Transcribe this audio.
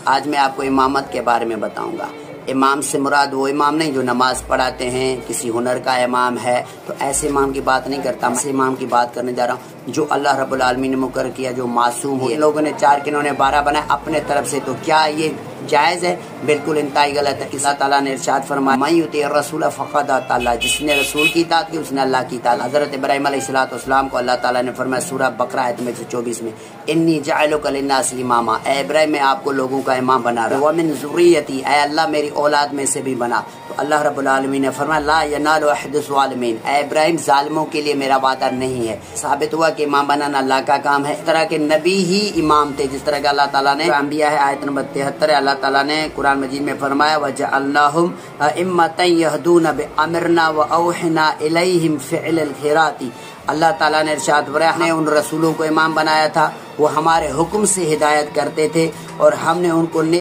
آج میں آپ کو امامت کے بارے میں بتاؤں گا۔ امام سے مراد وہ امام نہیں جو نماز پڑھاتے ہیں، کسی ہنر کا امام ہے تو ایسے امام کی بات نہیں کرتا، میں ایسے امام کی بات کرنے جا رہا ہوں جو اللہ رب العالمین نے مقرر کیا، جو معصوم ہو۔ لوگوں نے 4 کے انہوں نے 12 بنائے اپنے طرف سے، تو کیا یہ جائز ہے؟ بالکل انتہائی غلط ہے۔ اللہ تعالیٰ نے ارشاد فرمایا من یطیع الرسول فقد اطاع اللہ، جس نے رسول کی اطاعت کی اس نے اللہ کی اطاعت۔ حضرت ابراہیم علیہ السلام کو اللہ تعالیٰ نے فرمایا سورہ بقرہ آیت 124 میں انی جاعلک للناس اماما، اے ابراہیم میں آپ کو لوگوں کا امام بنا رہا ہوں، ومن ذریتی، اے اللہ میری اولاد میں سے بھی بنا۔ تو اللہ رب العالمین نے فرمایا لا ینال عہد الظالمین، اے ابراہیم ظالموں کے لیے میرا وعدہ نہیں ہے۔ ثابت ہوا کہ امام بنانا اللہ کا کام ہے۔ اس طرح کے نبی ہی امام تھے، جس طرح کہ اللہ تعالیٰ نے انبیاء ہے آیت نمبر 73 ہے، اللہ تعالیٰ نے قرآن مجید میں فرمایا وجعلناہم ائمۃ یہدون بامرنا واوحینا الیہم فعل الخیرات۔ اللہ تعالیٰ نے ارشاد فرمایا ہم نے ان رسولوں کو امام بنایا تھا، وہ ہمارے حکم سے ہدایت کرتے تھے اور ہم نے ان کو